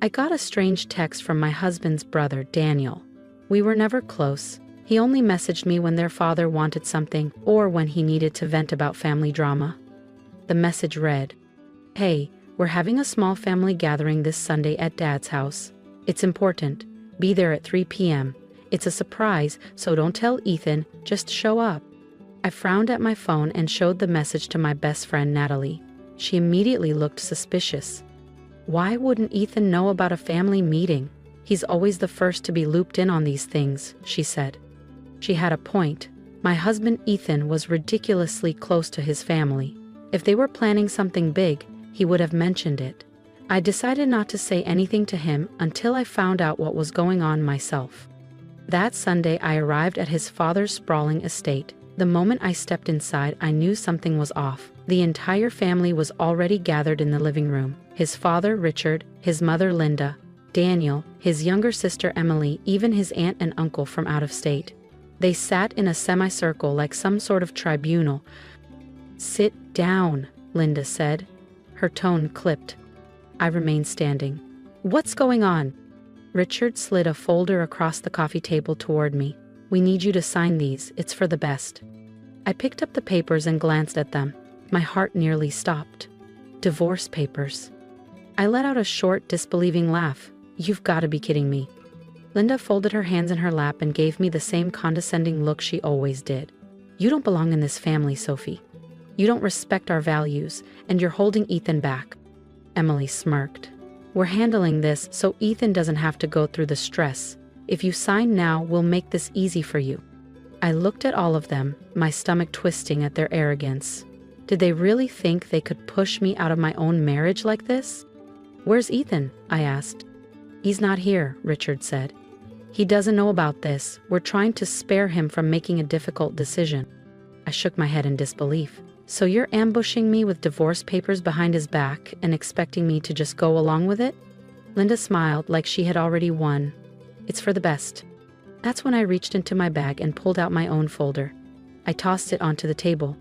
I got a strange text from my husband's brother, Daniel. We were never close. He only messaged me when their father wanted something or when he needed to vent about family drama. The message read, "Hey, we're having a small family gathering this Sunday at Dad's house. It's important. Be there at 3 p.m. It's a surprise, so don't tell Ethan, just show up." I frowned at my phone and showed the message to my best friend Natalie. She immediately looked suspicious. Why wouldn't Ethan know about a family meeting? He's always the first to be looped in on these things, she said. She had a point. My husband Ethan was ridiculously close to his family. If they were planning something big, he would have mentioned it. I decided not to say anything to him until I found out what was going on myself. That Sunday, I arrived at his father's sprawling estate. The moment I stepped inside, I knew something was off. The entire family was already gathered in the living room. His father, Richard, his mother, Linda, Daniel, his younger sister, Emily, even his aunt and uncle from out of state. They sat in a semicircle like some sort of tribunal. "Sit down," Linda said. Her tone clipped. I remained standing. "What's going on?" Richard slid a folder across the coffee table toward me. "We need you to sign these, it's for the best." I picked up the papers and glanced at them. My heart nearly stopped. Divorce papers. I let out a short, disbelieving laugh. "You've got to be kidding me." Linda folded her hands in her lap and gave me the same condescending look she always did. "You don't belong in this family, Sophie. You don't respect our values, and you're holding Ethan back." Emily smirked. "We're handling this so Ethan doesn't have to go through the stress. If you sign now, we'll make this easy for you." I looked at all of them, my stomach twisting at their arrogance. Did they really think they could push me out of my own marriage like this? "Where's Ethan?" I asked. "He's not here," Richard said. "He doesn't know about this. We're trying to spare him from making a difficult decision." I shook my head in disbelief. "So you're ambushing me with divorce papers behind his back and expecting me to just go along with it?" Linda smiled like she had already won. "It's for the best." That's when I reached into my bag and pulled out my own folder. I tossed it onto the table.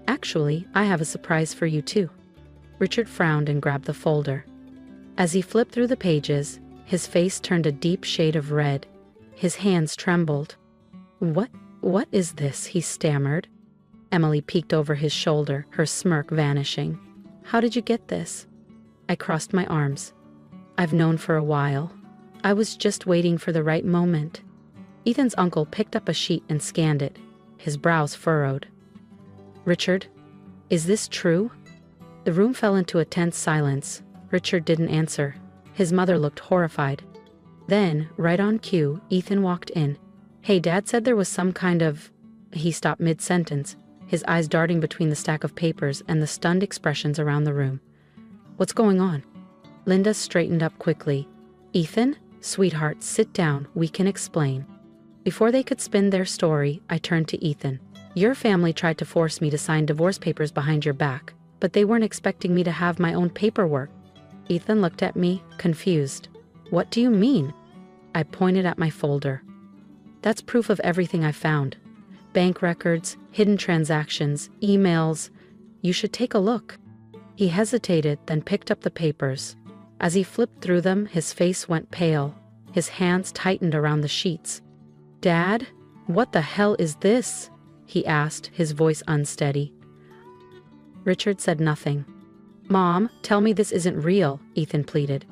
"Actually, I have a surprise for you too." Richard frowned and grabbed the folder. As he flipped through the pages, his face turned a deep shade of red. His hands trembled. What is this?" he stammered. Emily peeked over his shoulder, her smirk vanishing. "How did you get this?" I crossed my arms. "I've known for a while. I was just waiting for the right moment." Ethan's uncle picked up a sheet and scanned it, his brows furrowed. "Richard, is this true?" The room fell into a tense silence. Richard didn't answer. His mother looked horrified. Then, right on cue, Ethan walked in. "Hey, Dad said there was some kind of..." He stopped mid-sentence, his eyes darting between the stack of papers and the stunned expressions around the room. "What's going on?" Linda straightened up quickly. "Ethan, sweetheart, sit down, we can explain." Before they could spin their story, I turned to Ethan. "Your family tried to force me to sign divorce papers behind your back, but they weren't expecting me to have my own paperwork." Ethan looked at me, confused. "What do you mean?" I pointed at my folder. "That's proof of everything I found. Bank records, hidden transactions, emails. You should take a look." He hesitated, then picked up the papers. As he flipped through them, his face went pale. His hands tightened around the sheets. "Dad, what the hell is this?" he asked, his voice unsteady. Richard said nothing. "Mom, tell me this isn't real," Ethan pleaded.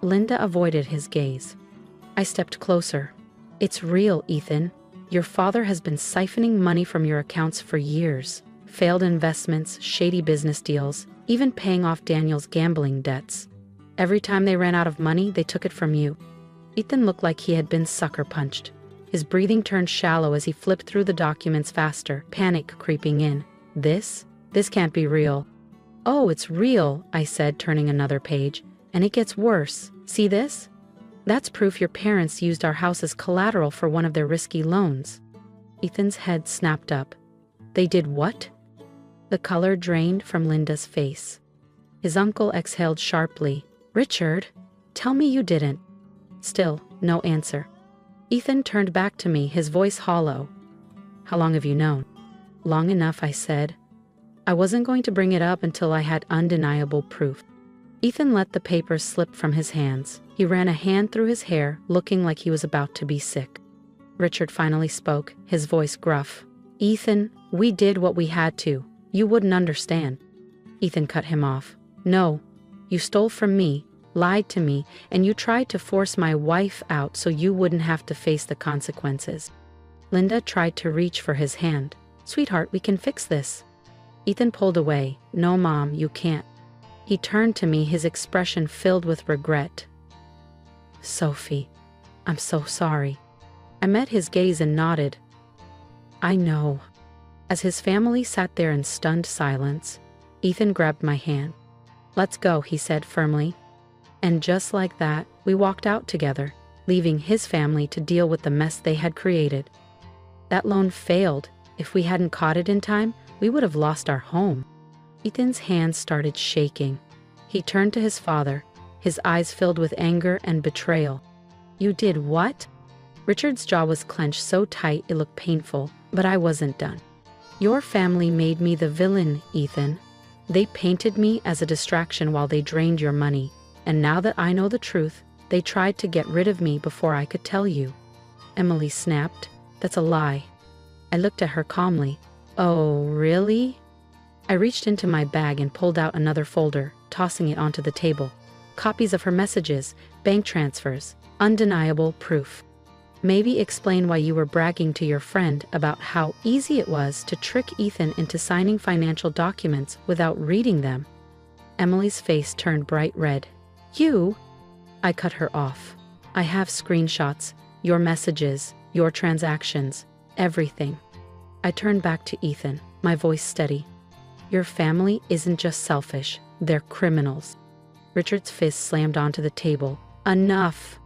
Linda avoided his gaze. I stepped closer. "It's real, Ethan. Your father has been siphoning money from your accounts for years. Failed investments, shady business deals, even paying off Daniel's gambling debts. Every time they ran out of money, they took it from you." Ethan looked like he had been sucker punched. His breathing turned shallow as he flipped through the documents faster, panic creeping in. This can't be real." "Oh, it's real," I said, turning another page. "And it gets worse. See this? That's proof your parents used our house as collateral for one of their risky loans." Ethan's head snapped up. "They did what?" The color drained from Linda's face. His uncle exhaled sharply. "Richard, tell me you didn't." Still, no answer. Ethan turned back to me, his voice hollow. "How long have you known?" "Long enough," I said. I wasn't going to bring it up until I had undeniable proof. Ethan let the papers slip from his hands. He ran a hand through his hair, looking like he was about to be sick. Richard finally spoke, his voice gruff. "Ethan, we did what we had to. You wouldn't understand." Ethan cut him off. "No, you stole from me, lied to me, and you tried to force my wife out so you wouldn't have to face the consequences." Linda tried to reach for his hand. "Sweetheart, we can fix this." Ethan pulled away. "No, Mom, you can't." He turned to me, his expression filled with regret. "Sophie, I'm so sorry." I met his gaze and nodded. "I know." As his family sat there in stunned silence, Ethan grabbed my hand. "Let's go," he said firmly. And just like that, we walked out together, leaving his family to deal with the mess they had created. That loan failed. If we hadn't caught it in time, we would have lost our home. Ethan's hands started shaking. He turned to his father, his eyes filled with anger and betrayal. "You did what?" Richard's jaw was clenched so tight it looked painful, but I wasn't done. "Your family made me the villain, Ethan. They painted me as a distraction while they drained your money, and now that I know the truth, they tried to get rid of me before I could tell you." Emily snapped. "That's a lie." I looked at her calmly. "Oh, really?" I reached into my bag and pulled out another folder, tossing it onto the table. Copies of her messages, bank transfers, undeniable proof. "Maybe explain why you were bragging to your friend about how easy it was to trick Ethan into signing financial documents without reading them." Emily's face turned bright red. "You?" I cut her off. "I have screenshots, your messages, your transactions, everything." I turned back to Ethan, my voice steady. "Your family isn't just selfish, they're criminals." Richard's fist slammed onto the table. "Enough!"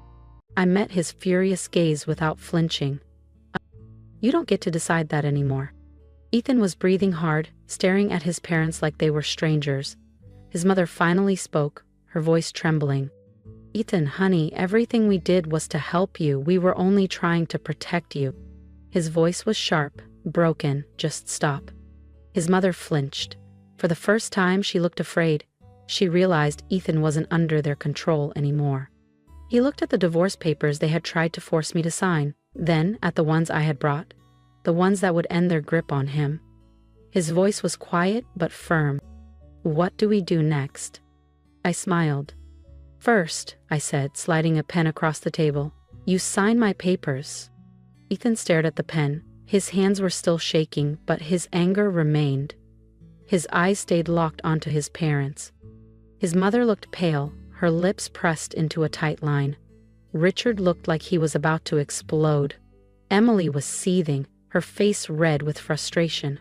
I met his furious gaze without flinching. "You don't get to decide that anymore." Ethan was breathing hard, staring at his parents like they were strangers. His mother finally spoke, her voice trembling. "Ethan, honey, everything we did was to help you. We were only trying to protect you." His voice was sharp, broken. "Just stop." His mother flinched. For the first time, she looked afraid. She realized Ethan wasn't under their control anymore. He looked at the divorce papers they had tried to force me to sign, then at the ones I had brought, the ones that would end their grip on him. His voice was quiet but firm. "What do we do next?" I smiled. "First," I said, sliding a pen across the table, "you sign my papers." Ethan stared at the pen. His hands were still shaking, but his anger remained. His eyes stayed locked onto his parents. His mother looked pale, her lips pressed into a tight line. Richard looked like he was about to explode. Emily was seething, her face red with frustration.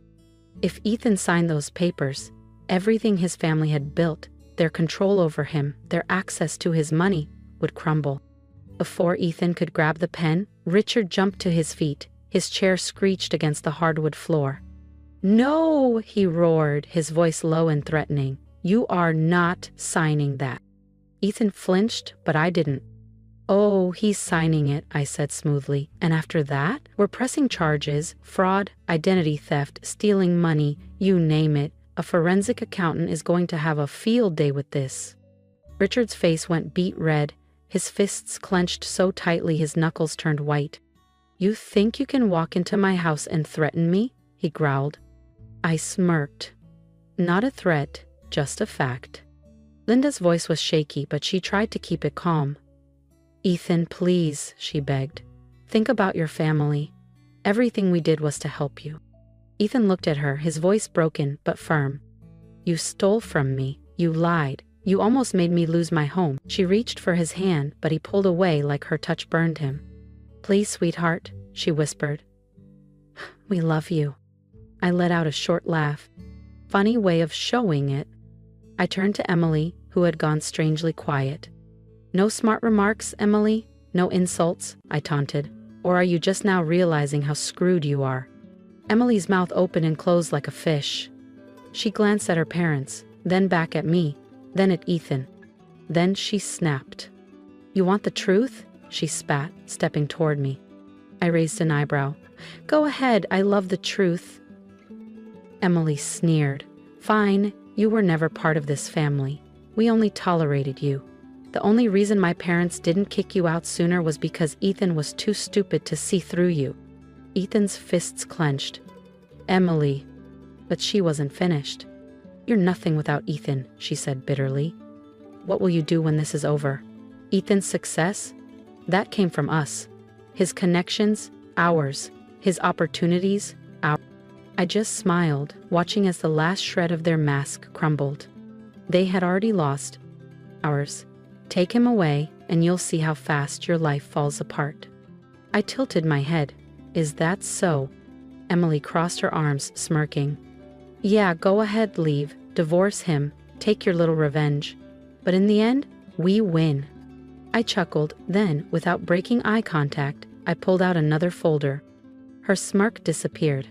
If Ethan signed those papers, everything his family had built, their control over him, their access to his money, would crumble. Before Ethan could grab the pen, Richard jumped to his feet. His chair screeched against the hardwood floor. "No!" he roared, his voice low and threatening. "You are not signing that." Ethan flinched, but I didn't. "Oh, he's signing it," I said smoothly. "And after that, we're pressing charges, fraud, identity theft, stealing money, you name it. A forensic accountant is going to have a field day with this." Richard's face went beet red, his fists clenched so tightly his knuckles turned white. "You think you can walk into my house and threaten me?" he growled. I smirked. "Not a threat, just a fact." Linda's voice was shaky, but she tried to keep it calm. "Ethan, please," she begged. "Think about your family. Everything we did was to help you." Ethan looked at her, his voice broken but firm. "You stole from me. You lied. You almost made me lose my home." She reached for his hand, but he pulled away like her touch burned him. "Please, sweetheart," she whispered. "We love you." I let out a short laugh. Funny way of showing it. I turned to Emily, who had gone strangely quiet. "No smart remarks, Emily? No insults?" I taunted. "Or are you just now realizing how screwed you are?" Emily's mouth opened and closed like a fish. She glanced at her parents, then back at me, then at Ethan. Then she snapped. "You want the truth?" she spat, stepping toward me. I raised an eyebrow. "Go ahead, I love the truth." Emily sneered. "Fine, you were never part of this family. We only tolerated you." The only reason my parents didn't kick you out sooner was because Ethan was too stupid to see through you." Ethan's fists clenched. "Emily." But she wasn't finished. "You're nothing without Ethan," she said bitterly. "What will you do when this is over? Ethan's success? That came from us. His connections, ours. His opportunities, ours." I just smiled, watching as the last shred of their mask crumbled. They had already lost. Ours. Take him away, and you'll see how fast your life falls apart. I tilted my head. "Is that so?" Emily crossed her arms, smirking. "Yeah, go ahead, leave, divorce him, take your little revenge. But in the end, we win." I chuckled, then, without breaking eye contact, I pulled out another folder. Her smirk disappeared.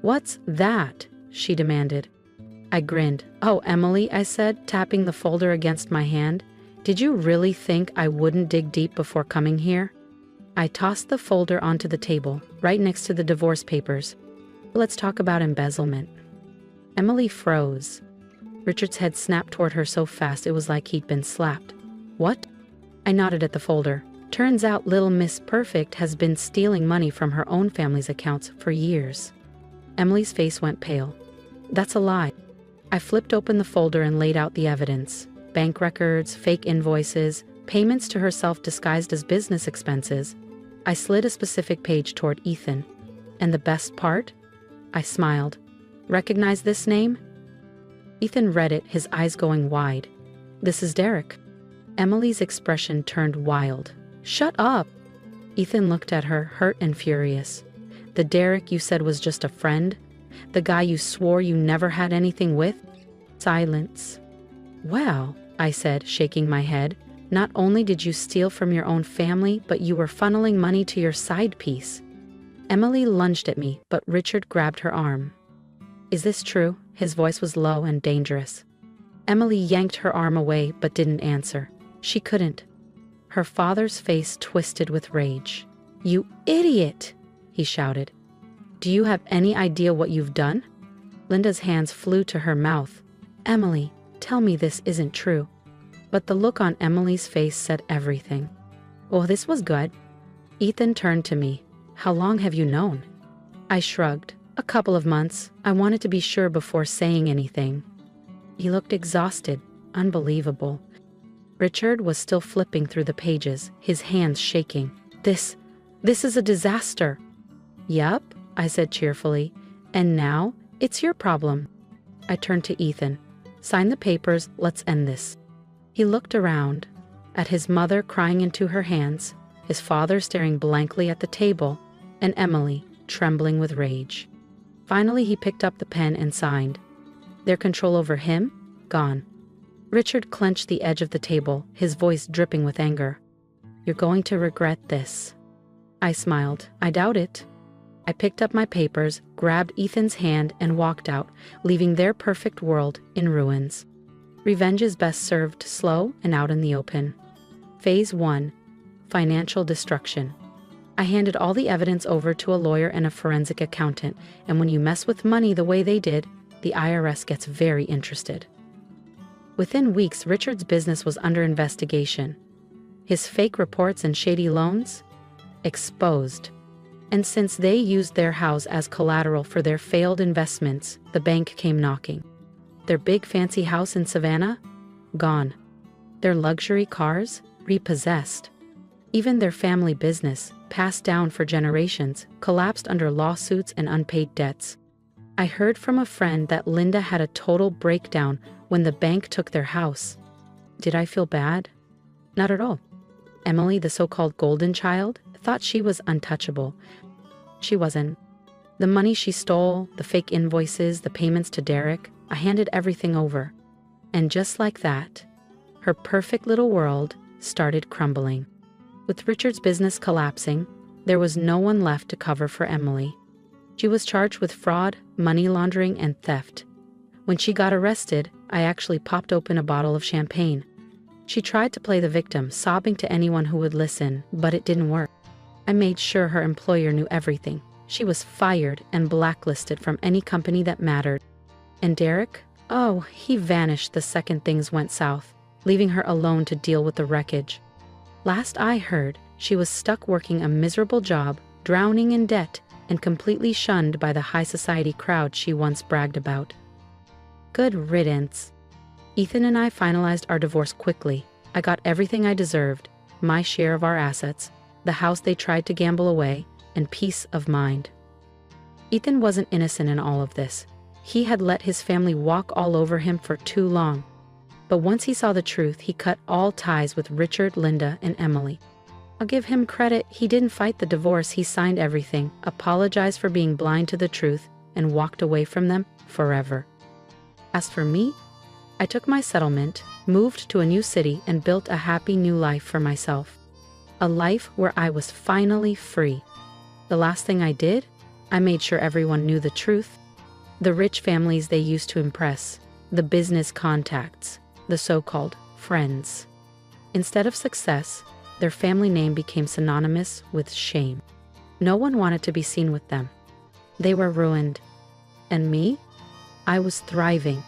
"What's that?" she demanded. I grinned. "Oh, Emily," I said, tapping the folder against my hand. "Did you really think I wouldn't dig deep before coming here?" I tossed the folder onto the table, right next to the divorce papers. "Let's talk about embezzlement." Emily froze. Richard's head snapped toward her so fast it was like he'd been slapped. "What?" I nodded at the folder. "Turns out little Miss Perfect has been stealing money from her own family's accounts for years." Emily's face went pale. "That's a lie." I flipped open the folder and laid out the evidence. Bank records, fake invoices, payments to herself disguised as business expenses. I slid a specific page toward Ethan. "And the best part?" I smiled. "Recognize this name?" Ethan read it, his eyes going wide. "This is Derek." Emily's expression turned wild. "Shut up!" Ethan looked at her, hurt and furious. "The Derek you said was just a friend? The guy you swore you never had anything with?" Silence. "Well," I said, shaking my head, "not only did you steal from your own family, but you were funneling money to your side piece." Emily lunged at me, but Richard grabbed her arm. "Is this true?" His voice was low and dangerous. Emily yanked her arm away, but didn't answer. She couldn't. Her father's face twisted with rage. "You idiot!" he shouted. "Do you have any idea what you've done?" Linda's hands flew to her mouth. "Emily, tell me this isn't true." But the look on Emily's face said everything. "Oh, this was good." Ethan turned to me. "How long have you known?" I shrugged. "A couple of months. I wanted to be sure before saying anything." He looked exhausted. Unbelievable. Richard was still flipping through the pages, his hands shaking. This is a disaster." "Yup," I said cheerfully. "And now, it's your problem." I turned to Ethan. "Sign the papers, let's end this." He looked around, at his mother crying into her hands, his father staring blankly at the table, and Emily, trembling with rage. Finally, he picked up the pen and signed. Their control over him? Gone. Richard clenched the edge of the table, his voice dripping with anger. "You're going to regret this." I smiled. "I doubt it." I picked up my papers, grabbed Ethan's hand, and walked out, leaving their perfect world in ruins. Revenge is best served slow and out in the open. Phase 1. Financial destruction. I handed all the evidence over to a lawyer and a forensic accountant, and when you mess with money the way they did, the IRS gets very interested. Within weeks, Richard's business was under investigation. His fake reports and shady loans? Exposed. And since they used their house as collateral for their failed investments, the bank came knocking. Their big fancy house in Savannah? Gone. Their luxury cars? Repossessed. Even their family business, passed down for generations, collapsed under lawsuits and unpaid debts. I heard from a friend that Linda had a total breakdown when the bank took their house. Did I feel bad? Not at all. Emily, the so-called golden child, thought she was untouchable. She wasn't. The money she stole, the fake invoices, the payments to Derek, I handed everything over. And just like that, her perfect little world started crumbling. With Richard's business collapsing, there was no one left to cover for Emily. She was charged with fraud, money laundering, and theft. When she got arrested, I actually popped open a bottle of champagne. She tried to play the victim, sobbing to anyone who would listen, but it didn't work. I made sure her employer knew everything. She was fired and blacklisted from any company that mattered. And Derek? Oh, he vanished the second things went south. leaving her alone to deal with the wreckage. Last I heard, she was stuck working a miserable job, drowning in debt, and completely shunned by the high society crowd she once bragged about. Good riddance. Ethan and I finalized our divorce quickly. I got everything I deserved, my share of our assets, the house they tried to gamble away, and peace of mind. Ethan wasn't innocent in all of this. He had let his family walk all over him for too long. But once he saw the truth, he cut all ties with Richard, Linda, and Emily. I'll give him credit, he didn't fight the divorce, he signed everything, apologized for being blind to the truth, and walked away from them forever. As for me, I took my settlement, moved to a new city, and built a happy new life for myself. A life where I was finally free. The last thing I did, I made sure everyone knew the truth. The rich families they used to impress, the business contacts, the so-called friends. Instead of success, their family name became synonymous with shame. No one wanted to be seen with them. They were ruined. And me? I was thriving.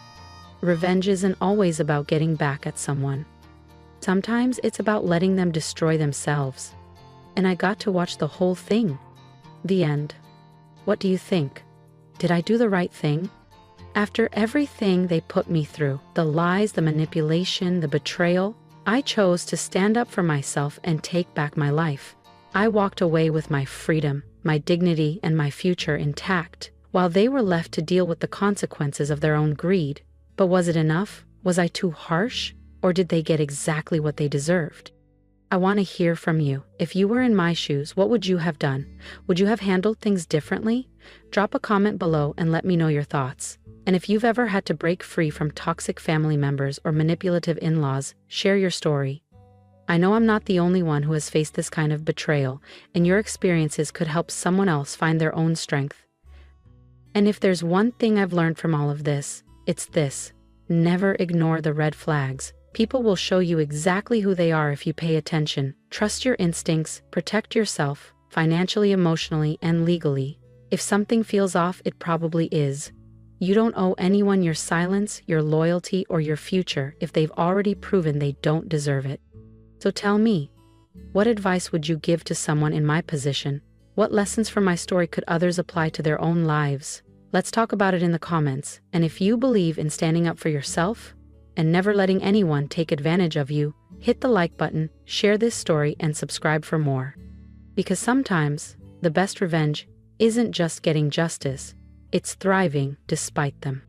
Revenge isn't always about getting back at someone. Sometimes it's about letting them destroy themselves. And I got to watch the whole thing. The end. What do you think? Did I do the right thing? After everything they put me through, the lies, the manipulation, the betrayal, I chose to stand up for myself and take back my life. I walked away with my freedom, my dignity, and my future intact, while they were left to deal with the consequences of their own greed. But was it enough? Was I too harsh? Or did they get exactly what they deserved? I want to hear from you. If you were in my shoes, what would you have done? Would you have handled things differently? Drop a comment below and let me know your thoughts. And if you've ever had to break free from toxic family members or manipulative in-laws, share your story. I know I'm not the only one who has faced this kind of betrayal, and your experiences could help someone else find their own strength. And if there's one thing I've learned from all of this, it's this: never ignore the red flags. People will show you exactly who they are if you pay attention. Trust your instincts, protect yourself, financially, emotionally, and legally. If something feels off, it probably is. You don't owe anyone your silence, your loyalty, or your future if they've already proven they don't deserve it. So tell me, what advice would you give to someone in my position? What lessons from my story could others apply to their own lives? Let's talk about it in the comments. And if you believe in standing up for yourself and never letting anyone take advantage of you, hit the like button, share this story, and subscribe for more. Because sometimes the best revenge isn't just getting justice, it's thriving despite them.